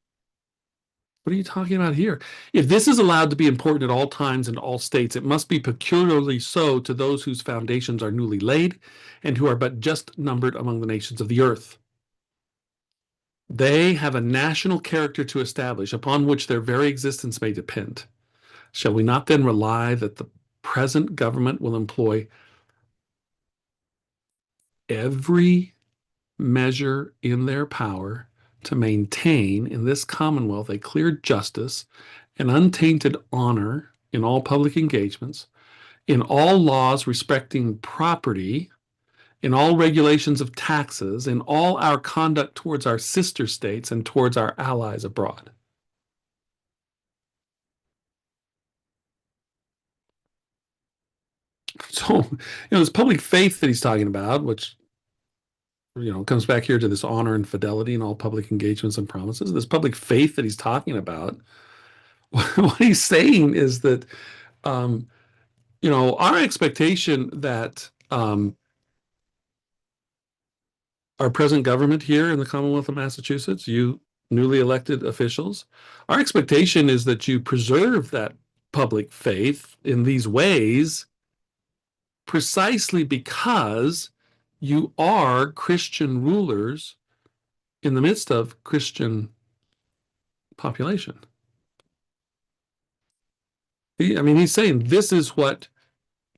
What are you talking about here? If this is allowed to be important at all times and all states, it must be peculiarly so to those whose foundations are newly laid and who are but just numbered among the nations of the earth. They have a national character to establish upon which their very existence may depend. Shall we not then rely that the present government will employ every measure in their power to maintain in this commonwealth a clear justice and untainted honor in all public engagements, in all laws respecting property, in all regulations of taxes, in all our conduct towards our sister states and towards our allies abroad? So, this public faith that he's talking about, which comes back here to this honor and fidelity in all public engagements and promises. This public faith that he's talking about, what he's saying is that, our expectation that our present government here in the Commonwealth of Massachusetts, you newly elected officials, our expectation is that you preserve that public faith in these ways precisely because you are Christian rulers in the midst of Christian population. He's saying this is what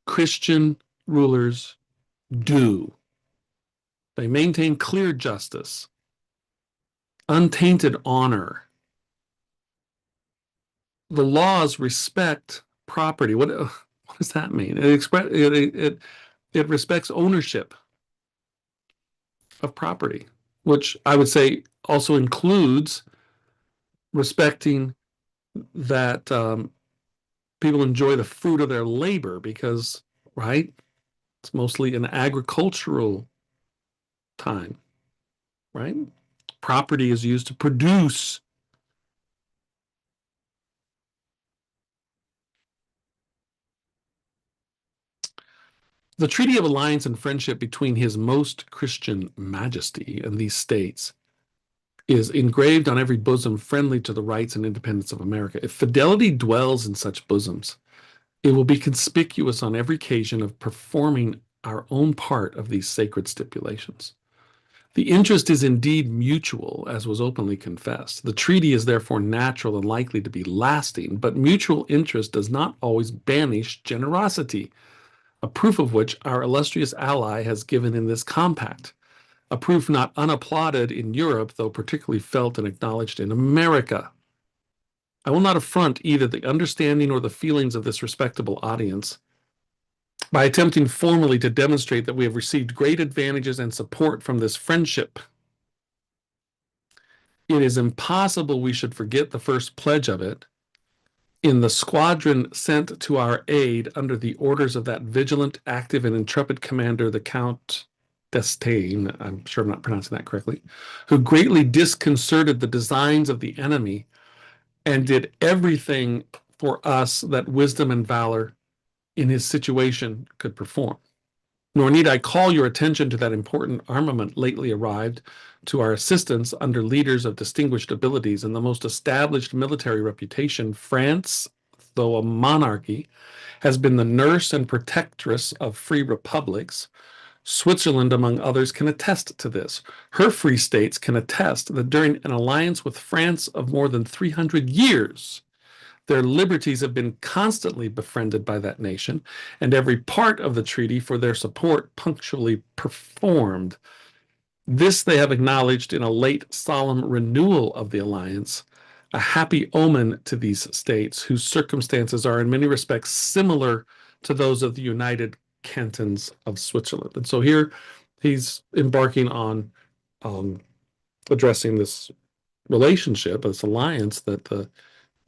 Christian rulers do. They maintain clear justice, untainted honor. The laws respect property. What does that mean? It respects ownership of property, which I would say also includes respecting that people enjoy the fruit of their labor because, right, it's mostly an agricultural time, right? Property is used to produce. The Treaty of Alliance and Friendship between His Most Christian Majesty and these states is engraved on every bosom friendly to the rights and independence of America. If fidelity dwells in such bosoms, it will be conspicuous on every occasion of performing our own part of these sacred stipulations. The interest is indeed mutual, as was openly confessed. The treaty is therefore natural and likely to be lasting, but mutual interest does not always banish generosity, a proof of which our illustrious ally has given in this compact, a proof not unapplauded in Europe, though particularly felt and acknowledged in America. I will not affront either the understanding or the feelings of this respectable audience by attempting formally to demonstrate that we have received great advantages and support from this friendship. It is impossible we should forget the first pledge of it in the squadron sent to our aid under the orders of that vigilant, active, and intrepid commander, the Count d'Estaing, I'm sure I'm not pronouncing that correctly, who greatly disconcerted the designs of the enemy and did everything for us that wisdom and valor in his situation could perform. Nor need I call your attention to that important armament lately arrived to our assistance under leaders of distinguished abilities and the most established military reputation. France, though a monarchy, has been the nurse and protectress of free republics. Switzerland, among others, can attest to this. Her free states can attest that during an alliance with France of more than 300 years, their liberties have been constantly befriended by that nation, and every part of the treaty for their support punctually performed. This they have acknowledged in a late solemn renewal of the alliance, a happy omen to these states, whose circumstances are in many respects similar to those of the United cantons of Switzerland. And so here he's embarking on um, addressing this relationship, this alliance that the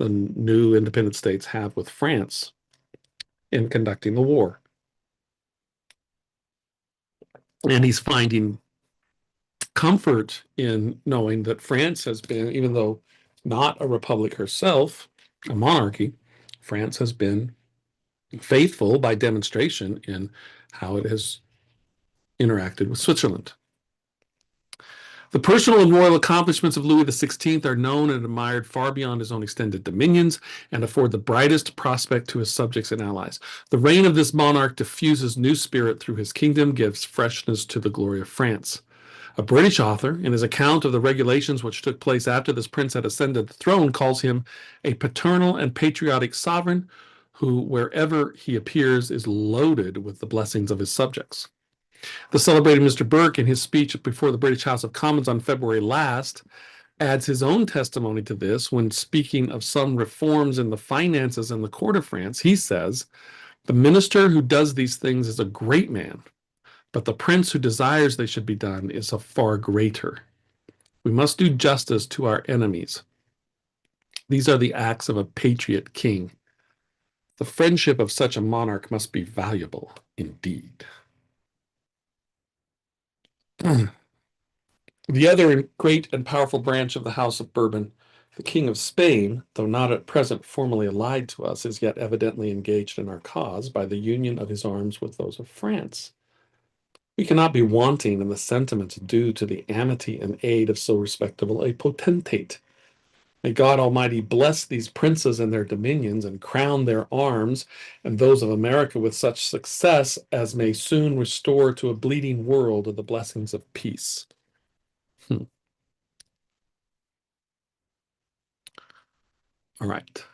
new independent states have with France in conducting the war. And he's finding comfort in knowing that France has been, even though not a republic herself, a monarchy, France has been faithful by demonstration in how it has interacted with Switzerland. The personal and royal accomplishments of Louis XVI are known and admired far beyond his own extended dominions and afford the brightest prospect to his subjects and allies. The reign of this monarch diffuses new spirit through his kingdom, gives freshness to the glory of France. A British author, in his account of the regulations which took place after this prince had ascended the throne, calls him a paternal and patriotic sovereign who, wherever he appears, is loaded with the blessings of his subjects. The celebrated Mr. Burke, in his speech before the British House of Commons on February last, adds his own testimony to this when speaking of some reforms in the finances in the court of France. He says, "The minister who does these things is a great man, but the prince who desires they should be done is a far greater. We must do justice to our enemies. These are the acts of a patriot king. The friendship of such a monarch must be valuable indeed." The other great and powerful branch of the House of Bourbon, the King of Spain, though not at present formally allied to us, is yet evidently engaged in our cause by the union of his arms with those of France. We cannot be wanting in the sentiments due to the amity and aid of so respectable a potentate. May God Almighty bless these princes and their dominions, and crown their arms and those of America with such success as may soon restore to a bleeding world the blessings of peace. All right.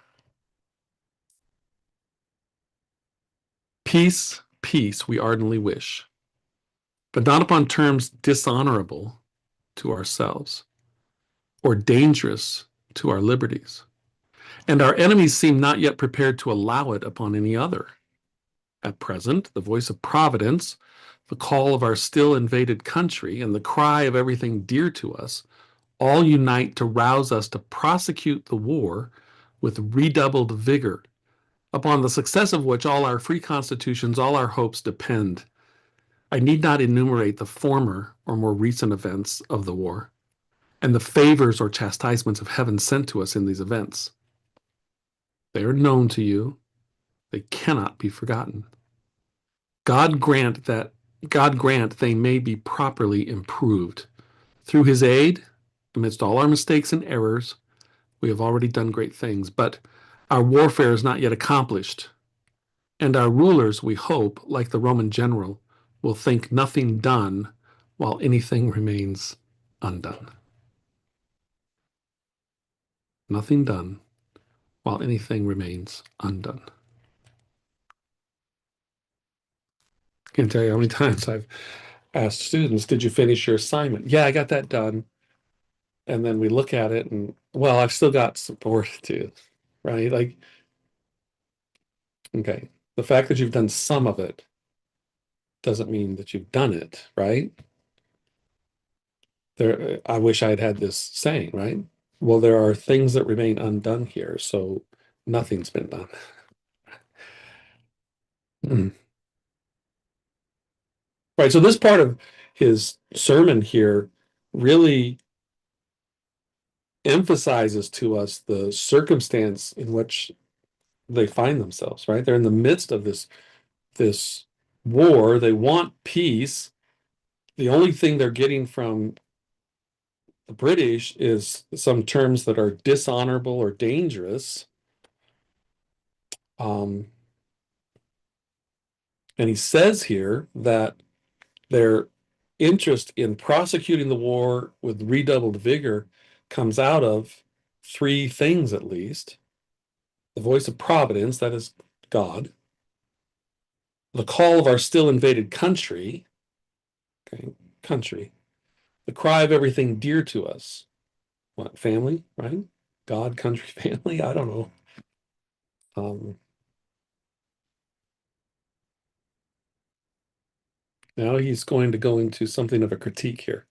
Peace, peace we ardently wish, but not upon terms dishonorable to ourselves or dangerous to our liberties. And our enemies seem not yet prepared to allow it upon any other. At present, the voice of Providence, the call of our still invaded country, and the cry of everything dear to us all unite to rouse us to prosecute the war with redoubled vigor, upon the success of which all our free constitutions, all our hopes depend. I need not enumerate the former or more recent events of the war and the favors or chastisements of heaven sent to us in these events. They are known to you. They cannot be forgotten. God grant they may be properly improved. Through his aid, amidst all our mistakes and errors, we have already done great things, but our warfare is not yet accomplished. And our rulers, we hope, like the Roman general, will think nothing done while anything remains undone. Nothing done while anything remains undone. I can't tell you how many times I've asked students, did you finish your assignment? Yeah, I got that done. And then we look at it and, well, I've still got some more to do, right? Like, okay, the fact that you've done some of it doesn't mean that you've done it, right? I wish I had had this saying, right? Well, there are things that remain undone here, so nothing's been done. Mm. Right. So this part of his sermon here really emphasizes to us the circumstance in which they find themselves, right? They're in the midst of this war. They want peace. The only thing they're getting from the British is some terms that are dishonorable or dangerous. Um, and he says here that their interest in prosecuting the war with redoubled vigor comes out of three things at least: the voice of Providence, that is God; the call of our still invaded country, okay, country; the cry of everything dear to us. What, family, right? God, country, family. I don't know. Um, Now he's going to go into something of a critique here.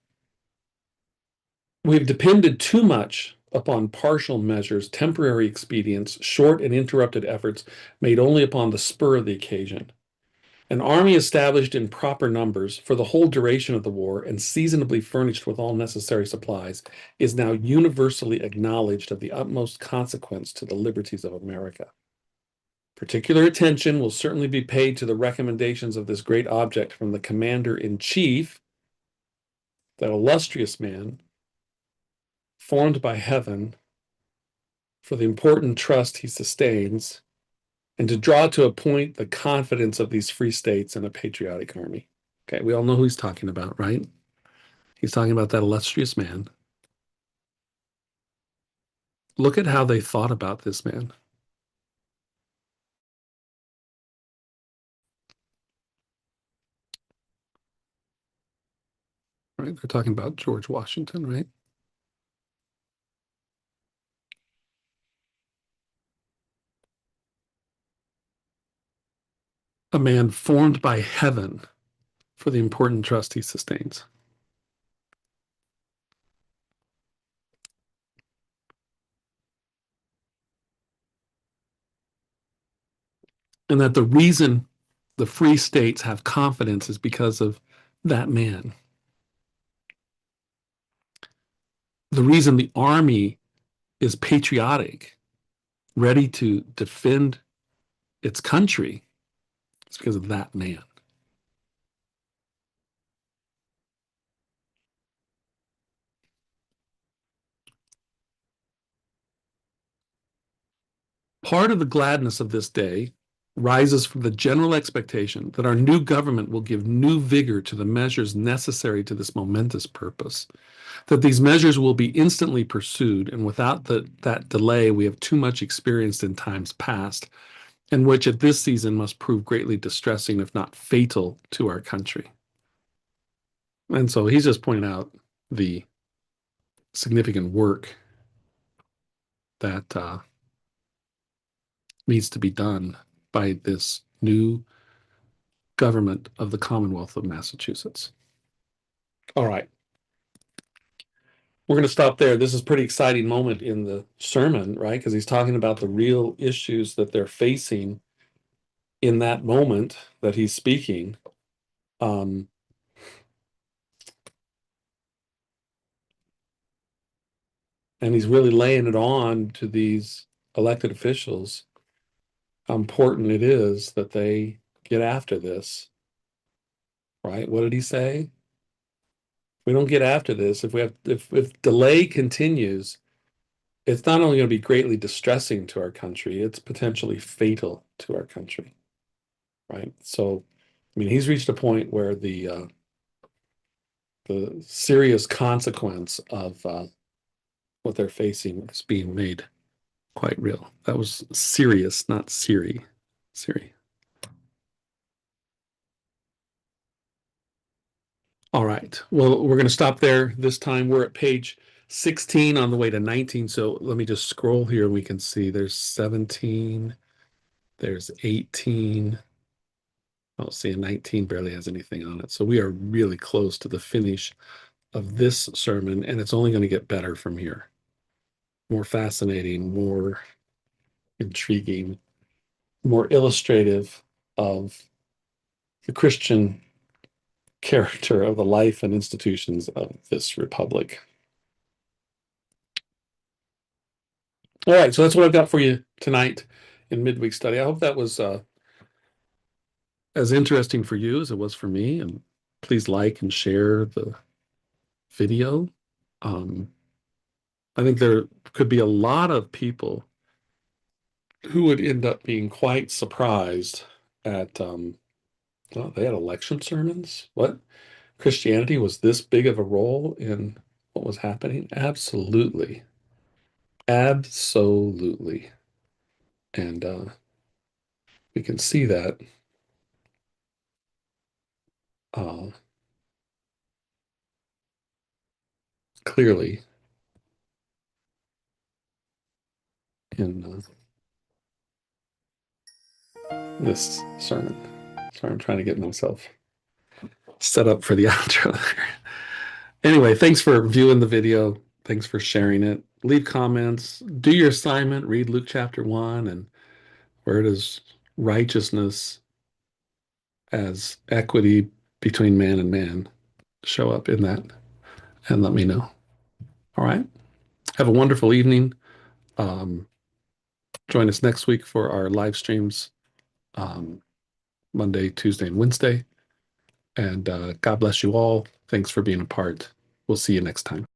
We've depended too much upon partial measures, temporary expedients, short and interrupted efforts made only upon the spur of the occasion. An army established in proper numbers for the whole duration of the war and seasonably furnished with all necessary supplies is now universally acknowledged of the utmost consequence to the liberties of America. Particular attention will certainly be paid to the recommendations of this great object from the commander-in-chief, that illustrious man, formed by heaven for the important trust he sustains, and to draw to a point the confidence of these free states in a patriotic army. Okay, we all know who he's talking about, right? He's talking about that illustrious man. Look at how they thought about this man. Right? They're talking about George Washington, right? A man formed by heaven for the important trust he sustains. And that the reason the free states have confidence is because of that man. The reason the army is patriotic, ready to defend its country, is because of that man. Part of the gladness of this day rises from the general expectation that our new government will give new vigor to the measures necessary to this momentous purpose, that these measures will be instantly pursued, and without that delay we have too much experienced in times past, and which at this season must prove greatly distressing, if not fatal, to our country. And so he's just pointing out the significant work that needs to be done by this new government of the Commonwealth of Massachusetts. All right. We're going to stop there. This is a pretty exciting moment in the sermon, right? Because he's talking about the real issues that they're facing in that moment that he's speaking. And he's really laying it on to these elected officials how important it is that they get after this, right? What did he say? If we don't get after this, if delay continues, it's not only going to be greatly distressing to our country, it's potentially fatal to our country, right? So, I mean, he's reached a point where the serious consequence of what they're facing is being made quite real. That was serious, not Siri. Siri. All right. Well, we're going to stop there. This time we're at page 16 on the way to 19. So let me just scroll here. We can see there's 17, there's 18. Oh, see, 19 barely has anything on it. So we are really close to the finish of this sermon, and it's only going to get better from here. More fascinating, more intriguing, more illustrative of the Christian character of the life and institutions of this republic. All right, so that's what I've got for you tonight in midweek study. I hope that was as interesting for you as it was for me. And please like and share the video. I think there could be a lot of people who would end up being quite surprised at, oh, they had election sermons? What? Christianity was this big of a role in what was happening? Absolutely. Absolutely. And we can see that uh, clearly in this sermon. Sorry, I'm trying to get myself set up for the outro. Anyway, thanks for viewing the video. Thanks for sharing it. Leave comments. Do your assignment. Read Luke chapter 1 and where does righteousness as equity between man and man show up in that? And let me know. All right. Have a wonderful evening. Um, join us next week for our live streams, Monday, Tuesday, and Wednesday. And God bless you all. Thanks for being a part. We'll see you next time.